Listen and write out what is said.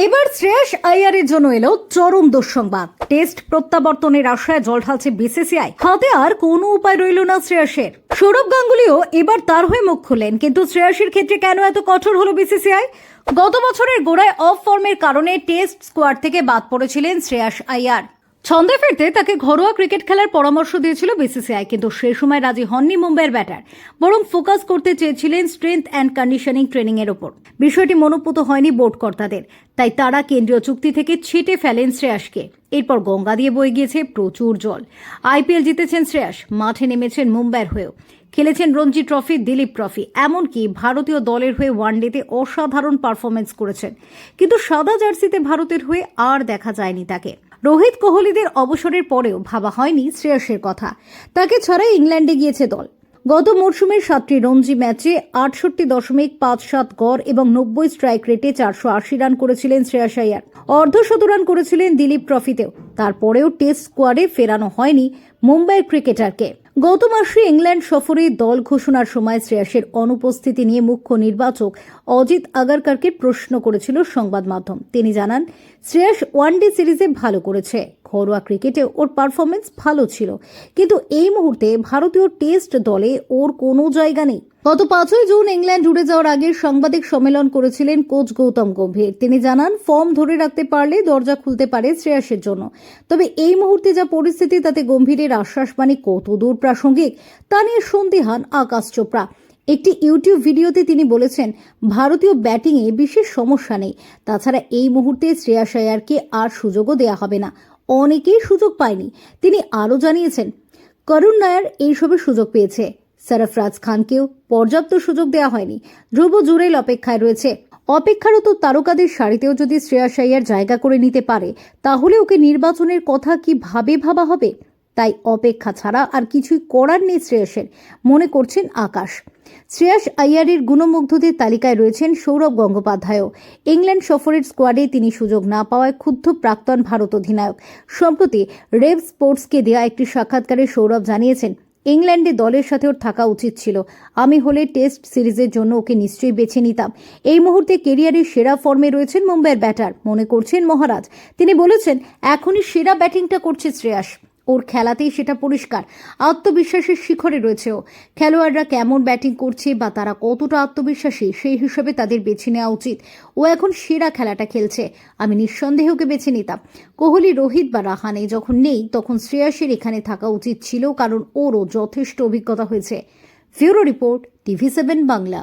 এবার শ্রেয়াস আইয়ারের জন্য এলো চরম দুঃসংবাদ। টেস্ট প্রত্যাবর্তনের আশায় জল ঢালছে বিসিসিআই। হাতে আর কোনো উপায় রইল না শ্রেয়াসের। সৌরভ গাঙ্গুলিও এবার তার হয়ে মুখ খুললেন, কিন্তু শ্রেয়াসের ক্ষেত্রে কেন এত কঠোর হলো বিসিসিআই? গত বছরের গোড়ায় অফ ফর্মের কারণে টেস্ট স্কোয়াড থেকে বাদ পড়েছিলেন শ্রেয়াস আইয়ার। ছন্দে ফিরতে তাকে ঘরোয়া ক্রিকেট খেলার পরামর্শ দিয়েছিল বিসিসিআই, কিন্তু সে সময় রাজি হননি মুম্বাইয়ের ব্যাটার। বরং ফোকাস করতে চেয়েছিলেন স্ট্রেংথ অ্যান্ড কন্ডিশনিং ট্রেনিং এর ওপর। বিষয়টি মনোপুত হয়নি বোর্ড কর্তাদের, তাই তারা কেন্দ্রীয় চুক্তি থেকে ছেঁটে ফেলেন শ্রেয়াসকে। এরপর গঙ্গা দিয়ে বয়ে গিয়েছে প্রচুর জল। আইপিএল জিতেছেন শ্রেয়াস, মাঠে নেমেছেন মুম্বাইয়ের হয়েও, খেলেছেন রঞ্জি ট্রফি, দিলীপ ট্রফি, এমনকি ভারতীয় দলের হয়ে ওয়ানডেতে অসাধারণ পারফরমেন্স করেছেন। কিন্তু সাদা জার্সিতে ভারতের হয়ে আর দেখা যায়নি তাকে। রোহিত কোহলিদের অবসরের পরেও ভাবা হয়নি শ্রেয়াসের কথা। তাকে ছাড়াই ইংল্যান্ডে গিয়েছে দল। গত মরশুমের 7টি রঞ্জি ম্যাচে 68.57 গড় এবং 90 স্ট্রাইক রেটে 480 রান করেছিলেন শ্রেয়াস আইয়ার। অর্ধশতরান করেছিলেন দিলীপ ট্রফিতেও। তারপরেও টেস্ট স্কোয়াডে ফেরানো হয়নি মুম্বাইয়ের ক্রিকেটারকে। গত মাসে ইংল্যান্ড সফরে দল ঘোষণার সময় শ্রেয়াসের অনুপস্থিতি নিয়ে মুখ্য নির্বাচক অজিত আগারকারকে প্রশ্ন করেছিল সংবাদ মাধ্যম। তিনি জানান, শ্রেয়াস ওয়ানডে সিরিজে ভালো করেছে, ঘরোয়া ক্রিকেটে ওর পারফরমেন্স ভালো ছিল, কিন্তু এই মুহূর্তে ভারতীয় টেস্ট দলে ওর কোনো জায়গা নেই। গত 5ই জুন ইংল্যান্ড উড়ে যাওয়ার আগে সাংবাদিক সম্মেলন করেছিলেন কোচ গৌতম গম্ভীর। তিনি জানান, ফর্ম ধরে রাখতে পারলে দরজা খুলতে পারে শ্রেয়াসের জন্য। তবে এই মুহূর্তে যা পরিস্থিতি, তাতে গম্ভীরের আশ্বাসবাণী কতদূর প্রাসঙ্গিক তা নিয়ে সন্দিহান আকাশ চোপড়া। একটি ইউটিউব ভিডিওতে তিনি বলেছেন, ভারতীয় ব্যাটিংয়ে বিশেষ সমস্যা নেই। তাছাড়া এই মুহূর্তে শ্রেয়াস আইয়ারকে আর সুযোগও দেওয়া হবে না, অনেকেই সুযোগ পায়নি। তিনি আরও জানিয়েছেন, করুণ নায়ার এইসবে সুযোগ পেয়েছে, সরফরাজ খানকেও পর্যাপ্ত সুযোগ দেওয়া হয়নি। ধ্রুব জুরেল অপেক্ষায় রয়েছে। অপেক্ষারত তারকাদের সারিতেও যদি শ্রেয়াস আইয়ার জায়গা করে নিতে পারে, তাহলে ওকে নির্বাচনের কথা কিভাবে ভাবা হবে? তাই অপেক্ষা ছাড়া আর কিছুই করার নেই শ্রেয়াসের, মনে করছেন আকাশ। শ্রেয়াস আইয়ারের গুণমুগ্ধদের তালিকায় রয়েছেন সৌরভ গঙ্গোপাধ্যায়ও। ইংল্যান্ড সফরের স্কোয়াডে তিনি সুযোগ না পাওয়ায় ক্ষুব্ধ প্রাক্তন ভারত অধিনায়ক। সম্প্রতি রেভ স্পোর্টসকে দেওয়া একটি সাক্ষাৎকারে সৌরভ জানিয়েছেন, ইংল্যান্ডে দলের সাথে ওর থাকা উচিত ছিল। আমি হলে টেস্ট সিরিজের জন্য ওকে নিশ্চয়ই বেছে নিতাম। এই মুহূর্তে কেরিয়ারের সেরা ফর্মে রয়েছেন মুম্বাইয়ের ব্যাটার, মনে করছেন মহারাজ। তিনি বলেছেন, এখনই সেরা ব্যাটিংটা করছে শ্রেয়াস, ওর খেলাতেই সেটা পরিষ্কার। আত্মবিশ্বাসের শিখরে রয়েছে ও। খেলোয়াড়রা কেমন ব্যাটিং করছে বা তারা কতটা আত্মবিশ্বাসী, সেই হিসাবে তাদের বেছে নেওয়া উচিত। ও এখন সেরা খেলাটা খেলছে, আমি নিঃসন্দেহে ওকে বেছে নিতাম। কোহলি, রোহিত বা রাহানে যখন নেই, তখন শ্রেয়াসের এখানে থাকা উচিত ছিল, কারণ ওরও যথেষ্ট অভিজ্ঞতা হয়েছে। Bureau report, TV7 Bangla.